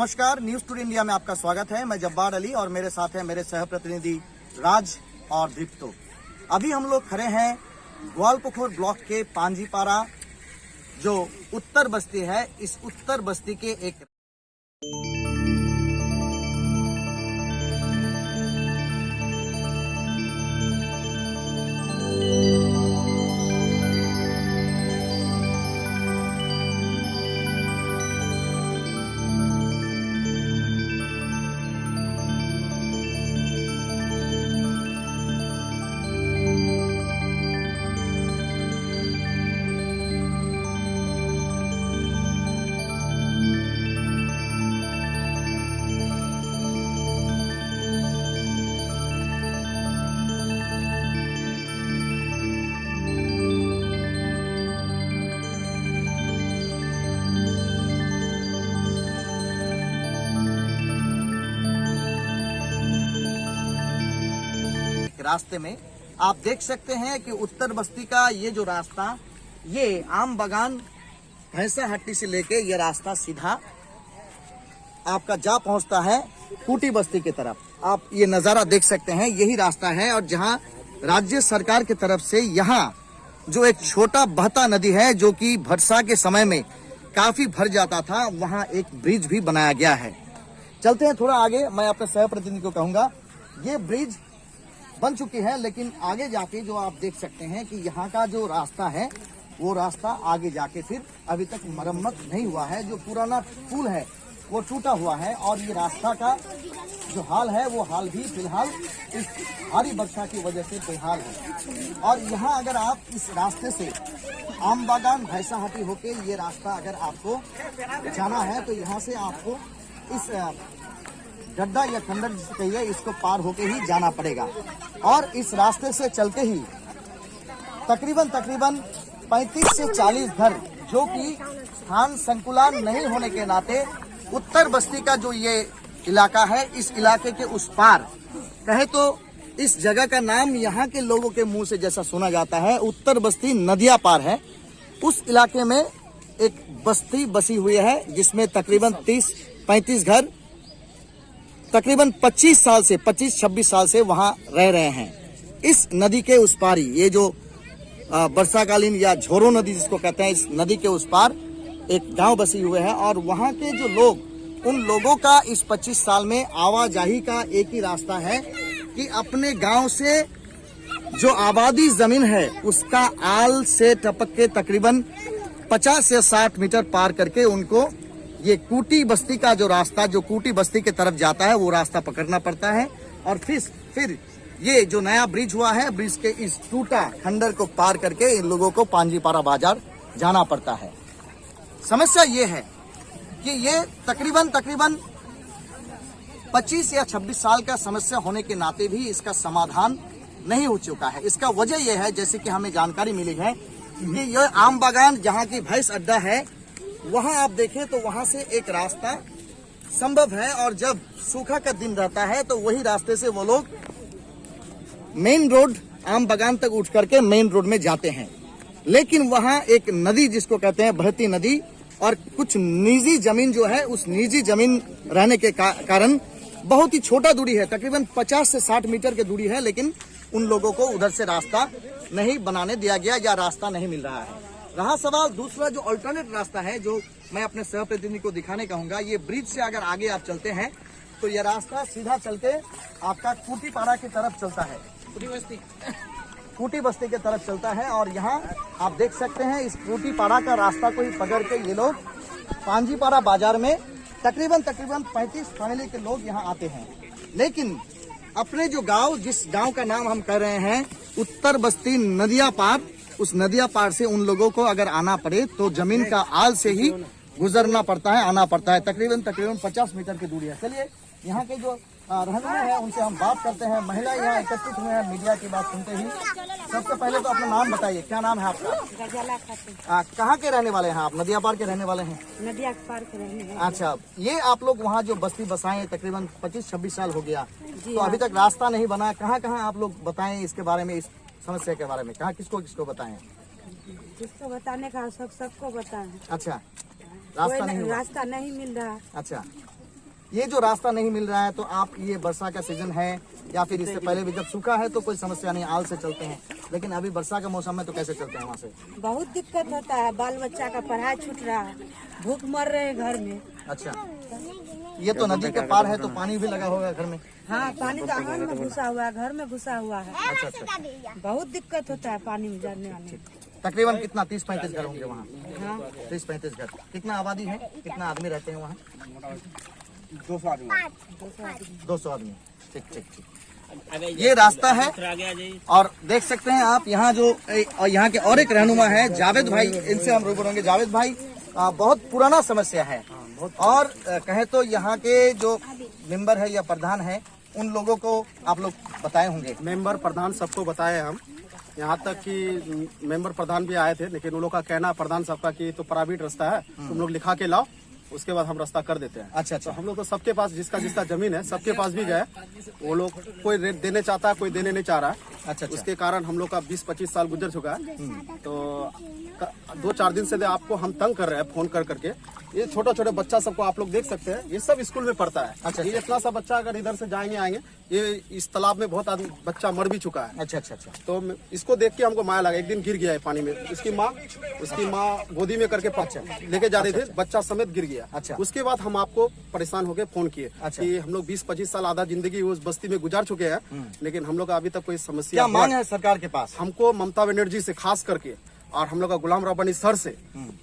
नमस्कार, news today India में आपका स्वागत है। मैं जब्बार अली और मेरे साथ हैं मेरे सह प्रतिनिधि राज और दीप्तो। अभी हम लोग खड़े हैं ग्वालपुखुर ब्लॉक के पांजीपारा जो उत्तर बस्ती है। इस उत्तर बस्ती के एक रास्ते में आप देख सकते हैं कि उत्तर बस्ती का ये जो रास्ता, ये आम बगान भैंसा हट्टी से लेके ये रास्ता सीधा आपका जा पहुंचता है कूटी बस्ती की तरफ। आप ये नजारा देख सकते हैं, यही रास्ता है। और जहां राज्य सरकार की तरफ से यहाँ जो एक छोटा बहता नदी है जो कि वर्षा के समय में काफी भर जाता था, वहां एक ब्रिज भी बनाया गया है। चलते हैं थोड़ा आगे। मैं अपने सह प्रतिनिधि को कहूंगा, ये ब्रिज बन चुकी है, लेकिन आगे जाके जो आप देख सकते हैं कि यहाँ का जो रास्ता है वो रास्ता आगे जाके फिर अभी तक मरम्मत नहीं हुआ है। जो पुराना पुल है वो टूटा हुआ है और ये रास्ता का जो हाल है वो हाल भी फिलहाल इस भारी वर्षा की वजह से बेहाल है। और यहाँ अगर आप इस रास्ते से आम बागान भैंसाहाटी होके ये रास्ता अगर आपको जाना है तो यहाँ से आपको इस गड्ढा या खंडर जिसे कहिए इसको पार होके ही जाना पड़ेगा। और इस रास्ते से चलते ही तकरीबन 35 से 40 घर, जो कि स्थान संकुलन नहीं होने के नाते उत्तर बस्ती का जो ये इलाका है, इस इलाके के उस पार कहे तो इस जगह का नाम यहाँ के लोगों के मुंह से जैसा सुना जाता है उत्तर बस्ती नदिया पार है। उस इलाके में एक बस्ती बसी हुई है जिसमें तकरीबन 30-35 घर तकरीबन 25-26 साल से वहां रह रहे हैं। इस नदी के उस पार ही ये जो वर्षाकालीन या झोरो नदी जिसको कहते हैं, इस नदी के उस पार एक गांव बसी हुए है। और वहां के जो लोग, उन लोगों का इस 25 साल में आवाजाही का एक ही रास्ता है कि अपने गांव से जो आबादी जमीन है उसका आल से टपक के तकरीबन 50 से 60 मीटर पार करके उनको ये कूटी बस्ती का जो रास्ता, जो कूटी बस्ती की तरफ जाता है, वो रास्ता पकड़ना पड़ता है। और फिर ये जो नया ब्रिज हुआ है, ब्रिज के इस टूटा खंडर को पार करके इन लोगों को पांजीपारा बाजार जाना पड़ता है। समस्या ये है कि ये तकरीबन 25 या 26 साल का समस्या होने के नाते भी इसका समाधान नहीं हो चुका है। इसका वजह यह है, जैसे कि हमें जानकारी मिली है कि यह आम बागान जहाँ की भैंस अड्डा है, वहां आप देखें तो वहां से एक रास्ता संभव है। और जब सूखा का दिन रहता है तो वही रास्ते से वो लोग मेन रोड आम बागान तक उठ करके मेन रोड में जाते हैं। लेकिन वहां एक नदी जिसको कहते हैं बहती नदी और कुछ निजी जमीन जो है, उस निजी जमीन रहने के कारण बहुत ही छोटा दूरी है, तकरीबन 50 से 60 मीटर की दूरी है। लेकिन उन लोगों को उधर से रास्ता नहीं बनाने दिया गया या रास्ता नहीं मिल रहा है। रहा सवाल दूसरा जो अल्टरनेट रास्ता है, जो मैं अपने सह प्रतिनिधि को दिखाने कहूंगा, ये ब्रिज से अगर आगे आप चलते हैं तो ये रास्ता सीधा चलते आपका कूटीपाड़ा की तरफ चलता है, कूटी बस्ती की तरफ चलता है। और यहाँ आप देख सकते हैं इस कूटीपाड़ा का रास्ता को ही पकड़ के ये लोग पांजीपारा बाजार में तकरीबन 35 फैमिली के लोग यहाँ आते हैं। लेकिन अपने जो गांव, जिस गांव का नाम हम कर रहे हैं उत्तर बस्ती नदिया पार, उस नदिया पार से उन लोगों को अगर आना पड़े तो जमीन का आल से ही गुजरना पड़ता है, आना पड़ता है। तकरीबन 50 मीटर की दूरी है। चलिए यहाँ के जो रहनुमा है उनसे हम बात करते हैं। महिला यहाँ एकत्रित हुए हैं मीडिया की बात सुनते ही। सबसे पहले तो अपना नाम बताइए, क्या नाम है आपका? कहाँ के रहने वाले हैं आप? नदिया पार के रहने वाले हैं? नदिया पार के रहने वाले। अच्छा, ये आप लोग वहाँ जो बस्ती बसाए तकरीबन 25-26 साल हो गया, तो अभी तक रास्ता नहीं बना। कहाँ आप लोग बताएं इसके बारे में, इस समस्या के बारे में? कहाँ किसको बताएं? जिसको बताने का सबको बताएं। अच्छा, रास्ता नहीं मिल रहा। अच्छा, ये जो रास्ता नहीं मिल रहा है तो आप ये वर्षा का सीजन है या फिर इससे पहले भी जब सूखा है तो कोई समस्या नहीं, आल से चलते हैं, लेकिन अभी वर्षा का मौसम में तो कैसे चलते हैं वहाँ से? बहुत दिक्कत होता है, बाल बच्चा का पढ़ाई छूट रहा है, भूख मर रहे हैं घर में। अच्छा, ये तो नदी के पार है तो पानी भी लगा होगा घर में? हाँ, पानी तो आंगन में घुसा हुआ है, घर में घुसा हुआ है। अच्छा अच्छा, बहुत दिक्कत होता है पानी में जाने आने में। तकरीबन कितना 30-35 घर होंगे वहाँ? हाँ, 30-35 घर। कितना आबादी है, कितना आदमी रहते हैं वहाँ? 200 आदमी। 200 आदमी। ठीक ठीक ठीक। ये रास्ता है और देख सकते हैं आप यहाँ जो और यहाँ के और एक रहनुमा है जावेद भाई, इनसे हम रूबरू होंगे। जावेद भाई, बहुत पुराना समस्या है और कहे तो यहाँ के जो मेंबर है या प्रधान है उन लोगों को आप लोग बताए होंगे। मेंबर प्रधान सबको बताए हम, यहाँ तक कि मेंबर प्रधान भी आए थे, लेकिन उन लोग का कहना प्रधान सबका कि तो प्राइवेट रास्ता है, तुम लोग लिखा के लाओ, उसके बाद हम रास्ता कर देते हैं। अच्छा अच्छा, तो हम लोग तो सबके पास जिसका जिसका जमीन है सबके पास भी गए, वो लोग कोई रेट देने चाहता है, कोई देने नहीं चाह रहा है। अच्छा, उसके कारण हम लोग का 20-25 साल गुजर चुका है। तो 2-4 दिन से आपको हम तंग कर रहे हैं फोन कर करके। ये छोटा छोटे बच्चा सबको आप लोग देख सकते हैं, ये सब स्कूल में पढ़ता है। अच्छा, ये इतना सा बच्चा अगर इधर से जाएंगे आएंगे, ये इस तालाब में बहुत आदमी बच्चा मर भी चुका है। अच्छा अच्छा अच्छा, तो इसको देख के हमको माया लगा। एक दिन गिर गया है पानी में, उसकी माँ गोदी में करके लेके जा रही थी, बच्चा समेत गिर गया। अच्छा। उसके बाद हम आपको परेशान होके फोन किए। अच्छा। कि हम लोग 20-25 साल आधा जिंदगी उस बस्ती में गुजार चुके हैं, लेकिन हम लोग का अभी तक कोई समस्या क्या मांग है सरकार के पास? हमको ममता बनर्जी से खास करके और हम लोग का गुलाम रब्बानी सर से,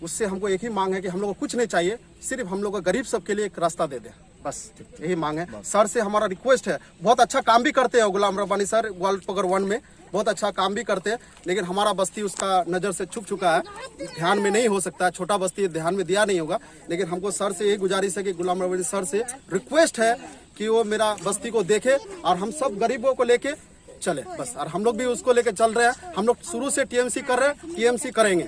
उससे हमको एक ही मांग है कि हम लोग को कुछ नहीं चाहिए, सिर्फ हम लोग का गरीब सबके लिए एक रास्ता दे दे, बस यही मांग है। सर से हमारा रिक्वेस्ट है, बहुत अच्छा काम भी करते हैं गुलाम रब्बानी सर, ग्वालपगर 1 में बहुत अच्छा काम भी करते हैं, लेकिन हमारा बस्ती उसका नजर से छुप चुका है, ध्यान में नहीं हो सकता है, छोटा बस्ती ध्यान में दिया नहीं होगा। लेकिन हमको सर से यही गुजारिश है कि गुलाम रब्बानी सर से रिक्वेस्ट है कि वो मेरा बस्ती को देखे और हम सब गरीबों को लेके चले, बस। और हम लोग भी उसको लेके चल रहे हैं, हम लोग शुरू से टीएमसी कर रहे हैं, टीएमसी करेंगे।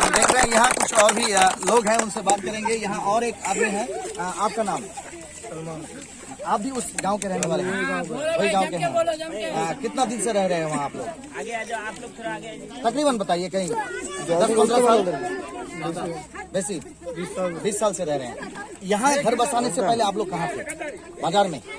देख रहे हैं यहाँ कुछ और भी लोग हैं, उनसे बात करेंगे। यहाँ और एक आदमी है, आपका नाम? आप भी उस गांव के रहने वाले हैं? वही गांव के हैं। कितना दिन से रह रहे हैं वहाँ आप लोग? आगे आ जाओ आप लोग, थोड़ा आगे। तकरीबन बताइए, कहीं 10-15 साल? वैसे 20 साल से रह रहे हैं। यहाँ घर बसाने से पहले आप लोग कहाँ थे? बाजार में थे।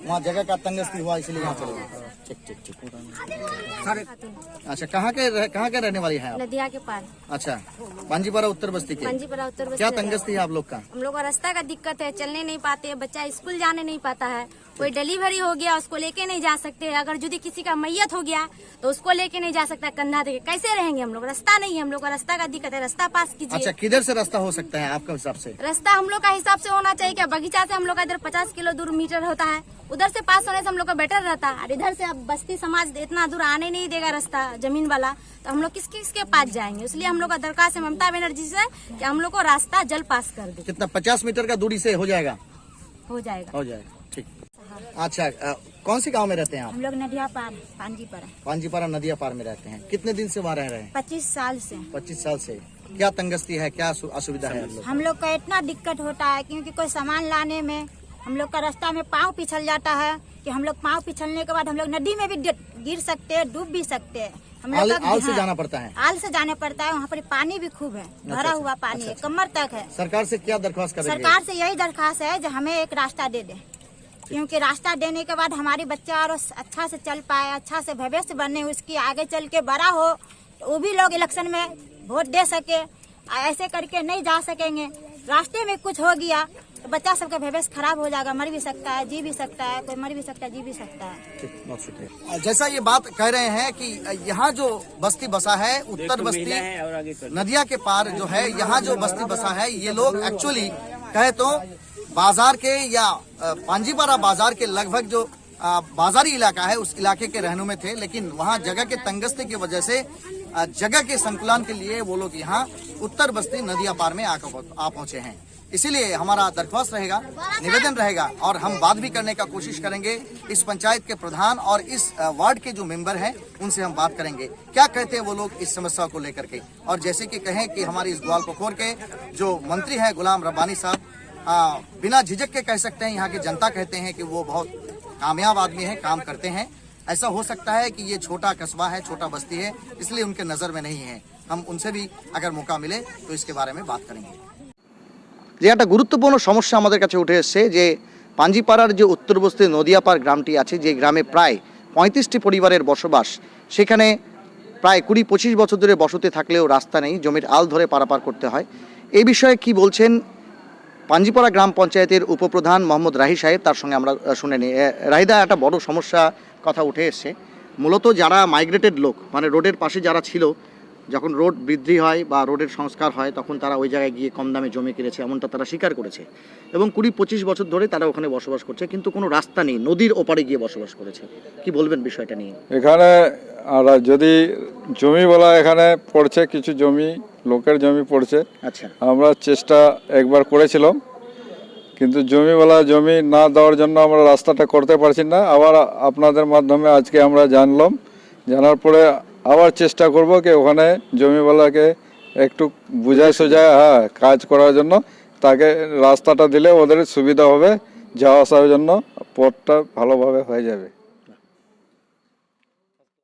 वहाँ जगह का तंगस्ती हुआ इसलिए यहाँ चले गए। ठीक। अच्छा, कहाँ के रहने वाली है आप? नदिया के पार। अच्छा, पांजीपारा उत्तर बस्ती के। पांजीपारा उत्तर बस्ती। क्या तंगस्ती है आप लोग का? हम लोग का रास्ता का दिक्कत है, चलने नहीं पाते, बच्चा स्कूल जाने नहीं पाता है, कोई डिलीवरी हो गया उसको लेके नहीं जा सकते, अगर यदि किसी का मैयत हो गया तो उसको लेके नहीं जा सकता, कंधा देके कैसे रहेंगे हम लोग? रास्ता नहीं है, हम लोग का रास्ता का दिक्कत है, रास्ता पास कीजिए। अच्छा, किधर से रास्ता हो सकता है आपके हिसाब से? रास्ता हम लोग का हिसाब से होना चाहिए क्या, बगीचा से हम लोग का इधर 50 किलो दूर मीटर होता है, उधर से पास होने से हम लोग का बेटर रहता है। और इधर से अब बस्ती समाज इतना दूर आने नहीं देगा रास्ता जमीन वाला, तो हम लोग किसके पास जाएंगे? इसलिए हम लोग का दरखास्त है ममता बनर्जी से कि हम लोग को रास्ता जल पास कर दे। कितना 50 मीटर का दूरी से हो जाएगा? हो जाएगा। ठीक। अच्छा, कौन सी गांव में रहते हैं आप? हम लोग नदिया पार पांजीपारा नदिया पार में रहते हैं। कितने दिन से वहाँ रह रहे हैं? 25 साल से। 25 साल से। क्या तंगस्ती है, क्या असुविधा है आप लोग? हम लोग का इतना दिक्कत होता है क्योंकि कोई सामान लाने में हम लोग का रास्ता में पाँव पिछल जाता है कि हम लोग पाँव पिछलने के बाद हम लोग नदी में भी गिर सकते हैं, डूब भी सकते हैं। हम लोग आल से जाना पड़ता है? आल से जाना पड़ता है, वहाँ पर पानी भी खूब है, भरा हुआ पानी है, कमर तक है। सरकार से क्या दरख्वास्त करेंगे? सरकार से यही दरख्वास्त है जो हमें एक रास्ता दे दे, क्योंकि रास्ता देने के बाद हमारी बच्चा और अच्छा से चल पाए, अच्छा से भविष्य बने, उसकी आगे चल के बड़ा हो, वो भी लोग इलेक्शन में वोट दे सके। ऐसे करके नहीं जा सकेंगे, रास्ते में कुछ हो गया तो बच्चा सबका भविष्य खराब हो जाएगा, मर भी सकता है, जी भी सकता है, कोई मर भी सकता है, जी भी सकता है। ठीक, बहुत शुक्रिया। जैसा ये बात कह रहे हैं कि यहाँ जो बस्ती बसा है, उत्तर बस्ती नदिया के पार जो है, यहाँ जो बस्ती बसा है, ये लोग एक्चुअली कहे तो बाजार के या पांजीपारा बाजार के लगभग जो बाजारी इलाका है उस इलाके के रहनुमे थे, लेकिन वहाँ जगह के तंगस्ती की वजह से जगह के संकुलन के लिए वो लोग यहाँ उत्तर बस्ती नदिया पार में आ पहुंचे हैं। इसीलिए हमारा दरख्वास्त रहेगा, निवेदन रहेगा और हम बात भी करने का कोशिश करेंगे इस पंचायत के प्रधान और इस वार्ड के जो मेंबर हैं उनसे हम बात करेंगे क्या कहते हैं वो लोग इस समस्या को लेकर के। और जैसे कि कहें कि हमारी इस ग्वालपखोर के जो मंत्री हैं गुलाम रब्बानी साहब, बिना झिझक के कह सकते हैं, यहाँ की जनता कहते हैं कि वो बहुत कामयाब आदमी है, काम करते हैं। ऐसा हो सकता है कि ये छोटा कस्बा है, छोटा बस्ती है, इसलिए उनके नज़र में नहीं है, हम उनसे भी अगर मौका मिले तो इसके बारे में बात करेंगे। যে একটা গুরুত্বপূর্ণ সমস্যা আমাদের কাছে উঠে এসেছে যে পাঞ্জিপাড়ার যে উত্তরবস্তি নদিয়াপাড় গ্রামটি আছে, যে গ্রামে প্রায় 35টি পরিবারের বসবাস, সেখানে প্রায় 20-25 বছর ধরে বসতি থাকলেও রাস্তা নেই, জমির আল ধরে পারাপার করতে হয়। এই বিষয়ে কি বলছেন পাঞ্জিপাড়া গ্রাম পঞ্চায়েতের উপপ্রধান মোহাম্মদ রাহি সাহেব, তার সঙ্গে আমরা শুনে নিই। রাহিদা, একটা বড় সমস্যা কথা উঠে এসছে, মূলত যারা মাইগ্রেটেড লোক, মানে রোডের পাশে যারা ছিল, যখন রোড বৃদ্ধি হয় বা রোডের সংস্কার হয় তখন তারা ওই জায়গায় গিয়ে কম দামে জমি কিনেছে, এমনটা তারা স্বীকার করেছে এবং 20-25 বছর ধরে তারা ওখানে বসবাস করছে, কিন্তু কোনো রাস্তা নেই, নদীর ওপারে গিয়ে বসবাস করেছে। কি বলবেন বিষয়টা নিয়ে? এখানে আর যদি জমি বলা, এখানে পড়ছে কিছু জমি, লোকের জমি পড়ছে। আচ্ছা, আমরা চেষ্টা একবার করেছিলাম, কিন্তু জমি না দেওয়ার জন্য আমরা রাস্তাটা করতে পারছি না। আবার আপনাদের মাধ্যমে আজকে আমরা জানার পরে আবার চেষ্টা করব কি ওখানে জমিওয়ালাকে একটু বুঝায় সোজায় কাজ করার জন্য, তাকে রাস্তাটা দিলে ওদের সুবিধা হবে, যাওয়া আসার জন্য পথটা ভালোভাবে হয়ে যাবে।